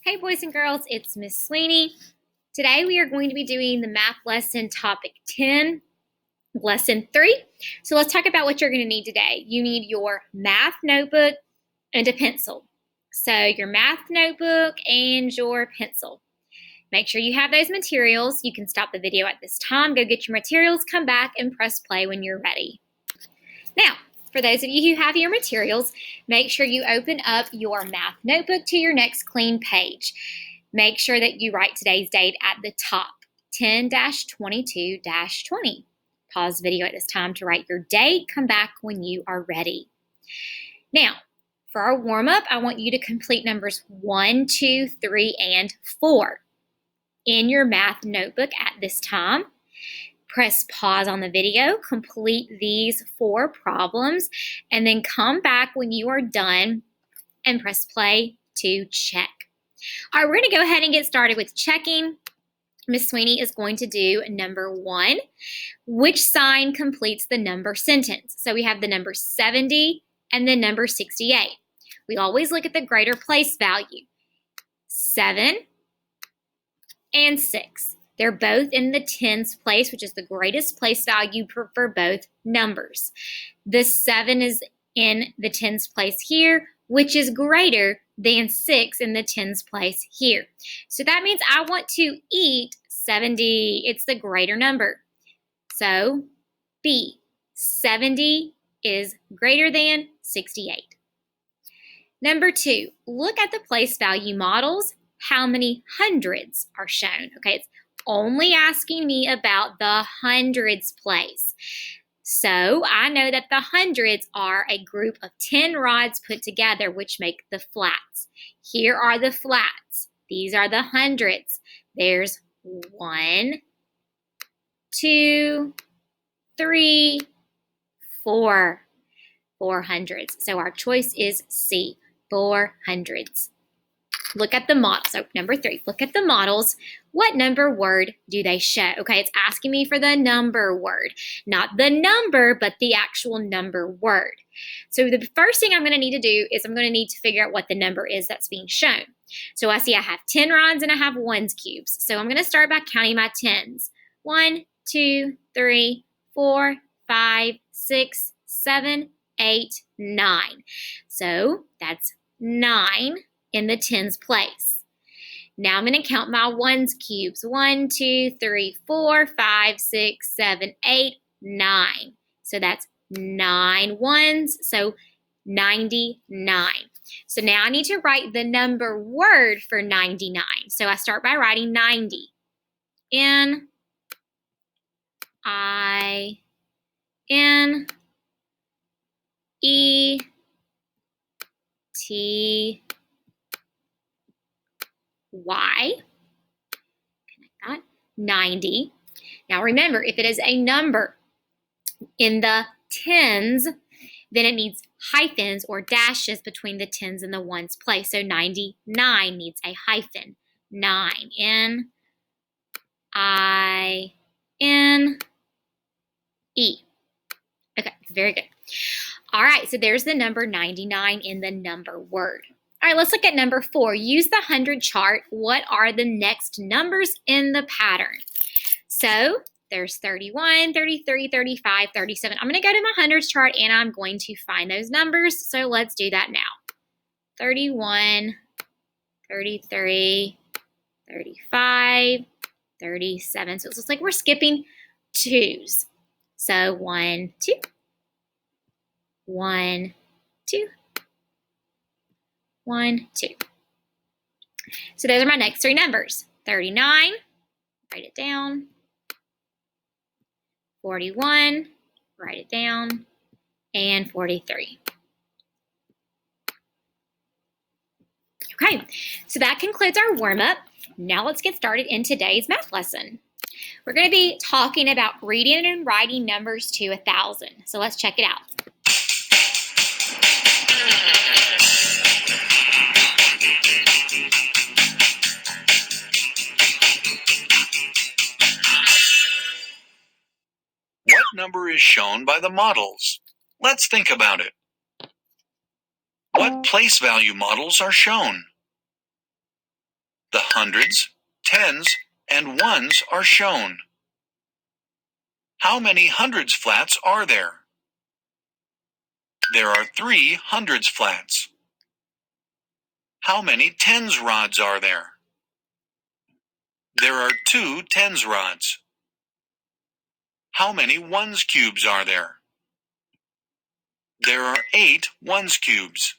Hey boys and girls, it's Miss Sweeney. Today we are going to be doing the math lesson topic 10, lesson 3. So let's talk about what you're going to need today. You need your math notebook and a pencil. So your math notebook and your pencil. Make sure you have those materials. You can stop the video at this time, go get your materials, come back and press play when you're ready. Now, for those of you who have your materials, make sure you open up your math notebook to your next clean page. Make sure that you write today's date at the top, 10-22-20. Pause the video at this time to write your date. Come back when you are ready. Now, for our warm-up, I want you to complete numbers 1, 2, 3, and 4 in your math notebook at this time. Press pause on the video, complete these 4 problems, and then come back when you are done and press play to check. All right, we're going to go ahead and get started with checking. Miss Sweeney is going to do number 1. Which sign completes the number sentence? So we have the number 70 and the number 68. We always look at the greater place value. 7 and 6. They're both in the tens place, which is the greatest place value for both numbers. The 7 is in the tens place here, which is greater than 6 in the tens place here. So that means I want to eat 70. It's the greater number. So B, 70 is greater than 68. Number 2, look at the place value models. How many hundreds are shown? Okay, it's only asking me about the hundreds place. So I know that the hundreds are a group of 10 rods put together, which make the flats. Here are the flats. These are the hundreds. There's 1, 2, 3, 4. 4 hundreds. So our choice is C, 4 hundreds. Look at the models. So number 3, look at the models. What number word do they show? Okay, it's asking me for the number word. Not the number, but the actual number word. So the first thing I'm going to need to do is I'm going to need to figure out what the number is that's being shown. So I see I have 10 rods and I have ones cubes. So I'm going to start by counting my tens. 1, 2, 3, 4, 5, 6, 7, 8, 9. So that's 9 in the tens place. Now I'm going to count my ones cubes. 1, 2, 3, 4, 5, 6, 7, 8, 9. So that's 9 ones, so 99. So now I need to write the number word for 99. So I start by writing 90. N, I, N, E, T, Y, connect that, 90. Now remember, if it is a number in the tens, then it needs hyphens or dashes between the tens and the ones place. So 99 needs a hyphen. 9, N, I, N, E. Okay, very good. All right, so there's the number 99 in the number word. All right, let's look at number 4. Use the 100 chart. What are the next numbers in the pattern? So there's 31, 33, 35, 37. I'm going to go to my hundreds chart and I'm going to find those numbers. So let's do that now. 31, 33, 35, 37. So it looks like we're skipping 2s. So 1, 2, 1, 2, 1, 2. So those are my next 3 numbers. 39, write it down. 41, write it down. And 43. Okay, so that concludes our warm-up. Now let's get started in today's math lesson. We're going to be talking about reading and writing numbers to 1,000. So let's check it out. What number is shown by the models? Let's think about it. What place value models are shown? hundreds, tens, and ones are shown. How many hundreds flats are there? There are 3 hundreds flats. How many tens rods are there? There are 2 tens rods. How many ones cubes are there? There are 8 ones cubes.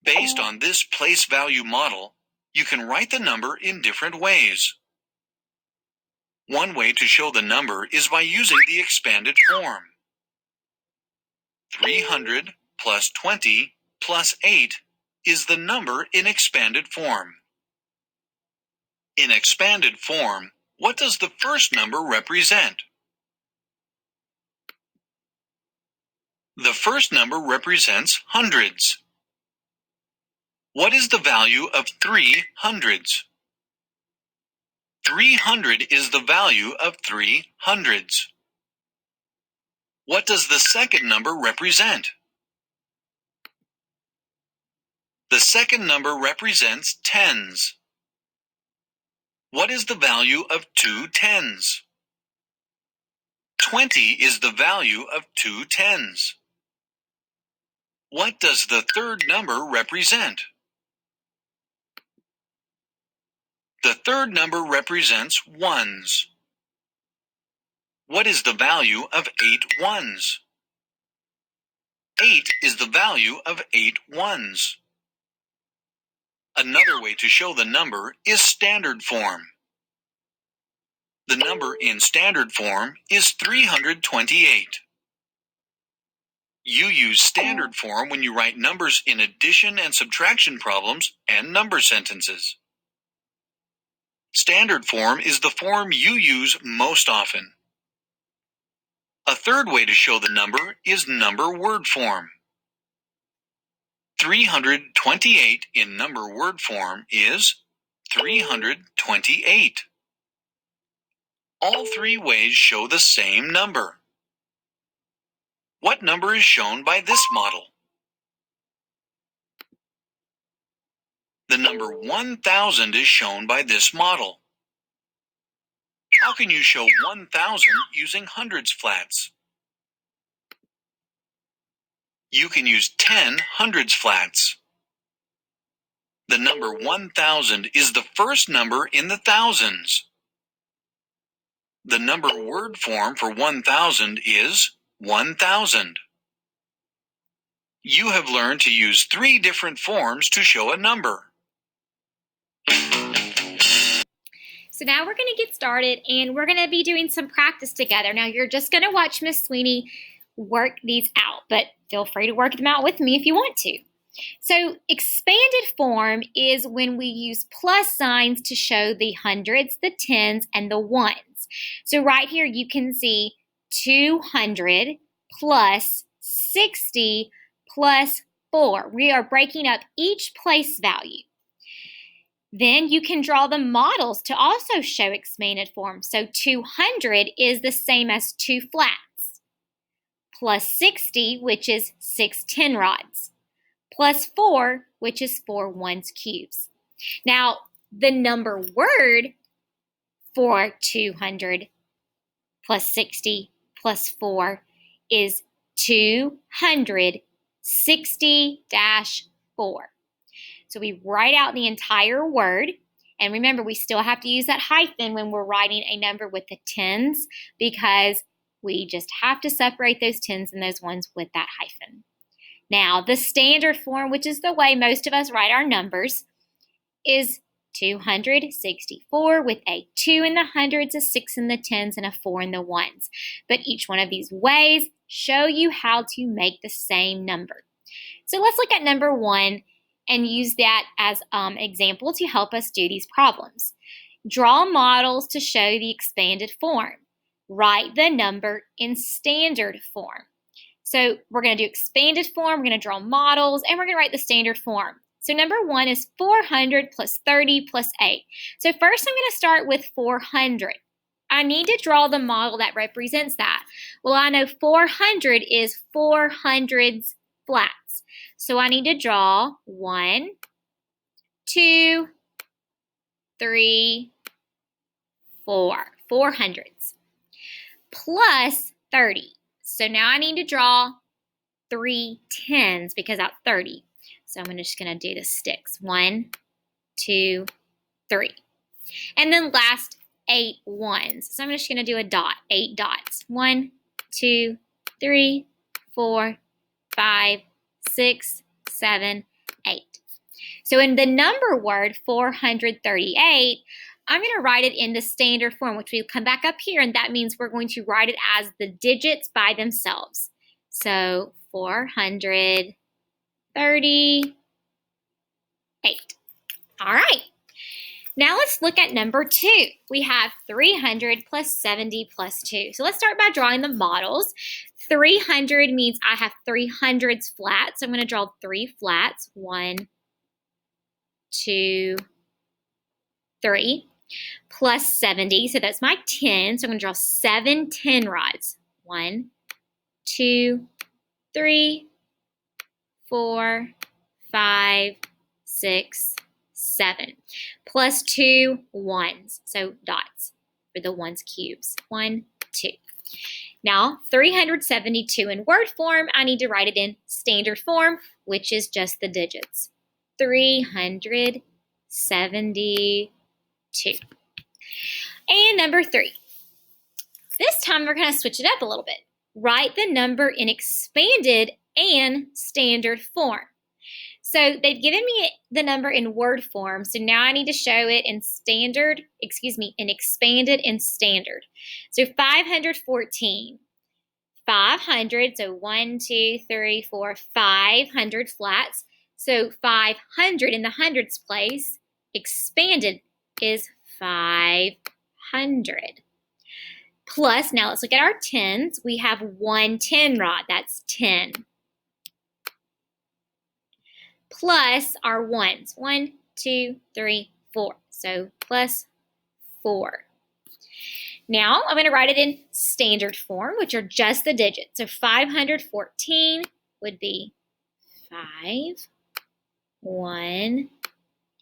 Based on this place value model, you can write the number in different ways. One way to show the number is by using the expanded form. 300 plus 20 plus 8 is the number in expanded form. In expanded form, what does the first number represent? The first number represents hundreds. What is the value of 3 hundreds? 300 is the value of 3 hundreds. What does the second number represent? The second number represents tens. What is the value of 2 tens? 20 is the value of 2 tens. What does the third number represent? The third number represents ones. What is the value of 8 ones? 8 is the value of 8 ones. Another way to show the number is standard form. The number in standard form is 328. You use standard form when you write numbers in addition and subtraction problems and number sentences. Standard form is the form you use most often. A third way to show the number is number word form. 328 in number word form is 328. All 3 ways show the same number. What number is shown by this model? The number 1000 is shown by this model. How can you show 1000 using hundreds flats? You can use 10 hundreds flats. The number 1000 is the first number in the thousands. The number word form for 1000 is 1000. You have learned to use 3 different forms to show a number. So now we're going to get started and we're going to be doing some practice together. Now you're just going to watch Miss Sweeney work these out, but feel free to work them out with me if you want to. So expanded form is when we use plus signs to show the hundreds, the tens, and the ones. So right here you can see 200 plus 60 plus 4. We are breaking up each place value. Then you can draw the models to also show expanded form. So 200 is the same as 2 flats, plus 60, which is 6 10 rods, plus 4, which is 4 ones cubes. Now, the number word for 200 plus 60 plus 4 is 260-4. So we write out the entire word. And remember, we still have to use that hyphen when we're writing a number with the tens because we just have to separate those tens and those ones with that hyphen. Now, the standard form, which is the way most of us write our numbers, is 264 with a 2 in the hundreds, a 6 in the tens, and a 4 in the ones. But each one of these ways show you how to make the same number. So let's look at number 1 and use that as example to help us do these problems. Draw models to show the expanded form. Write the number in standard form. So we're going to do expanded form, we're going to draw models, and we're going to write the standard form. So number 1 is 400 plus 30 plus 8. So first I'm going to start with 400. I need to draw the model that represents that. Well, I know 400 is 4 hundreds flats. So I need to draw 1, 2, 3, 4. 4 hundreds. Plus 30. So now I need to draw 3 tens because that's 30. So I'm just going to do the sticks. 1, 2, 3. And then last 8 ones. So I'm just going to do a dot, 8 dots. 1, 2, 3, 4, 5, 6, 7, 8. So in the number word 438, I'm going to write it in the standard form, which we'll come back up here, and that means we're going to write it as the digits by themselves. So 438. All right. Now let's look at number 2. We have 300 plus 70 plus 2. So let's start by drawing the models. 300 means I have 300s flat. So I'm going to draw 3 flats. 1, 2, 3. Plus 70. So that's my 10. So I'm going to draw 7 10 rods. 1, 2, 3, 4, 5, 6, 7. Plus 2 ones. So dots for the ones cubes. 1, 2. Now, 372 in word form, I need to write it in standard form, which is just the digits. 372. And number 3. This time we're going to switch it up a little bit. Write the number in expanded and standard form. So they've given me the number in word form, so now I need to show it in in expanded and standard. So 514. 500, so 1, 2, 3, 4, 500 flats. So 500 in the hundreds place. Expanded is 500. Plus, now let's look at our tens. We have 1 10 rod, that's 10. Plus our ones, 1, 2, 3, 4. So plus 4. Now I'm going to write it in standard form, which are just the digits. So 514 would be 5, 1,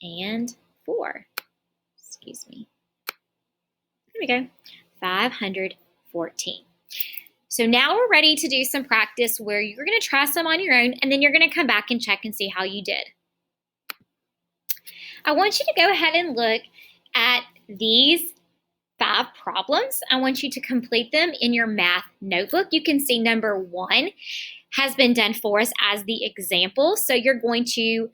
and 4. Excuse me. There we go. 514. So now we're ready to do some practice where you're going to try some on your own, and then you're going to come back and check and see how you did. I want you to go ahead and look at these 5 problems. I want you to complete them in your math notebook. You can see number 1 has been done for us as the example. So you're going to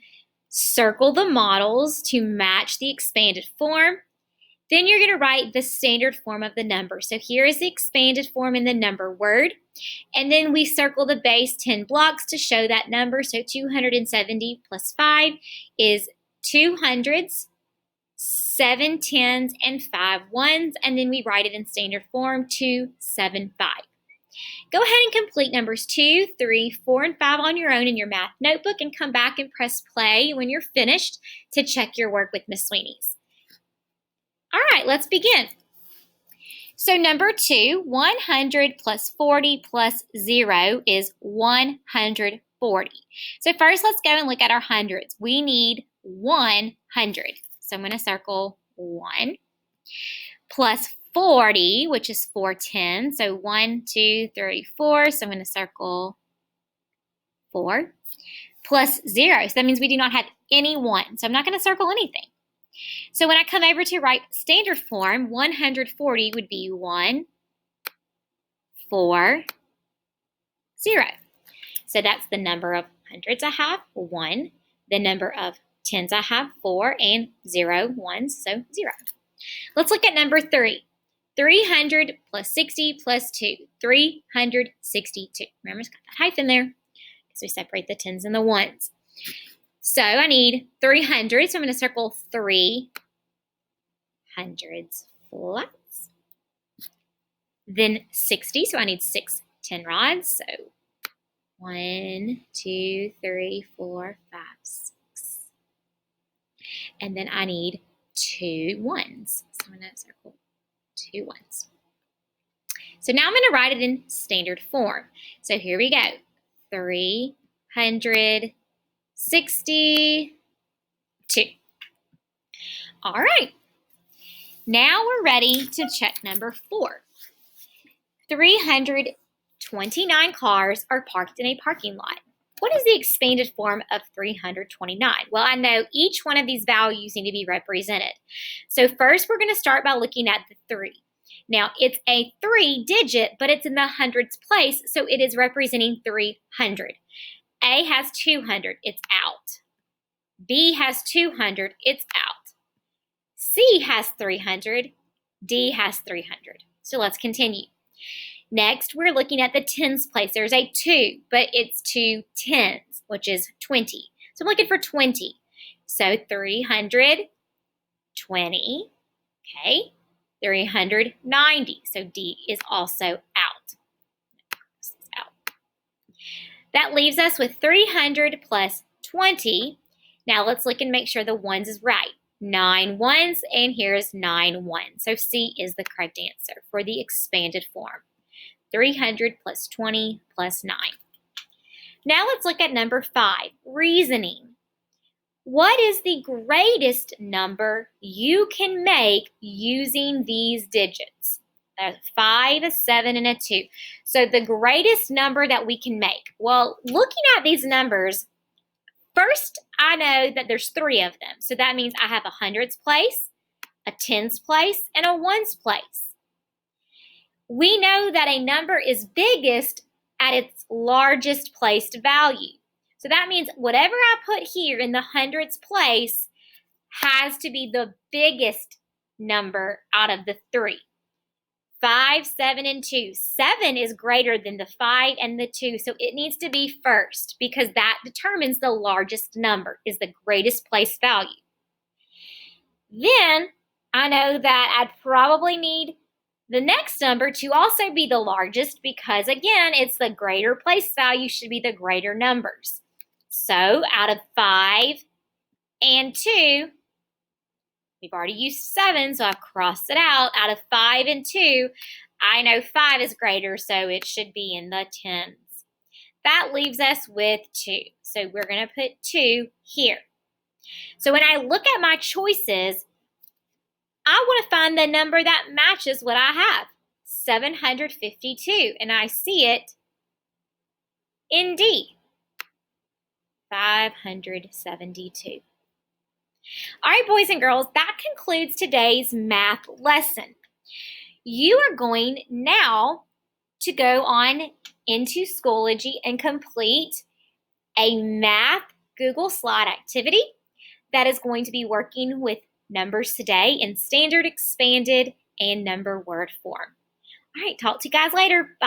circle the models to match the expanded form. Then you're going to write the standard form of the number. So here is the expanded form in the number word. And then we circle the base 10 blocks to show that number. So 270 plus 5 is 2 hundreds, 7 tens, and 5 ones. And then we write it in standard form, 275. Go ahead and complete numbers 2, 3, 4, and 5 on your own in your math notebook and come back and press play when you're finished to check your work with Miss Sweeney's. All right, let's begin. So number 2, 100 plus 40 plus 0 is 140. So first let's go and look at our hundreds. We need 100. So I'm going to circle 1 plus 40, which is 4 tens. So 1, 2, 3, 4. So I'm going to circle 4 plus 0. So that means we do not have any 1. So I'm not going to circle anything. So when I come over to write standard form, 140 would be 1, 4, 0. So that's the number of hundreds I have, 1. The number of tens I have, 4, and 0 ones, so 0. Let's look at number 3. 300 plus 60 plus 2, 362. Remember, it's got that hyphen there because we separate the tens and the ones. So I need 300, so I'm going to circle 3 hundreds flats. Then 60, so I need 6 10 rods. So 1, 2, 3, 4, 5, 6. And then I need 2 ones. So I'm going to circle 2 ones. So now I'm going to write it in standard form. So here we go. 362. All right. Now we're ready to check number 4. 329 cars are parked in a parking lot. What is the expanded form of 329? Well, I know each one of these values need to be represented. So first, we're going to start by looking at the 3. Now, it's a 3-digit, but it's in the hundreds place, so it is representing 300. A has 200, it's out. B has 200, it's out. C has 300, D has 300. So let's continue. Next, we're looking at the tens place. There's a 2, but it's 2 tens, which is 20. So I'm looking for 20. So 320, okay, 390. So D is also out. That leaves us with 300 plus 20. Now let's look and make sure the ones is right. 9 ones, and here's 9 ones. So C is the correct answer for the expanded form. 300 plus 20 plus 9. Now let's look at number 5, reasoning. What is the greatest number you can make using these digits? A 5, a 7, and a 2. So the greatest number that we can make. Well, looking at these numbers, first I know that there's 3 of them. So that means I have a hundreds place, a tens place, and a ones place. We know that a number is biggest at its largest placed value. So that means whatever I put here in the hundreds place has to be the biggest number out of the 3. 5, 7, and 2. 7 is greater than the 5 and the 2, so it needs to be first because that determines the largest number, is the greatest place value. Then I know that I'd probably need the next number to also be the largest because, again, it's the greater place value should be the greater numbers. So out of 5 and 2, we've already used 7, so I've crossed it out. Out of 5 and 2, I know 5 is greater, so it should be in the tens. That leaves us with 2. So we're going to put 2 here. So when I look at my choices, I want to find the number that matches what I have, 752, and I see it in D, 572. All right, boys and girls, that concludes today's math lesson. You are going now to go on into Schoology and complete a math Google slide activity that is going to be working with numbers today in standard, expanded, and number word form. All right, talk to you guys later. Bye.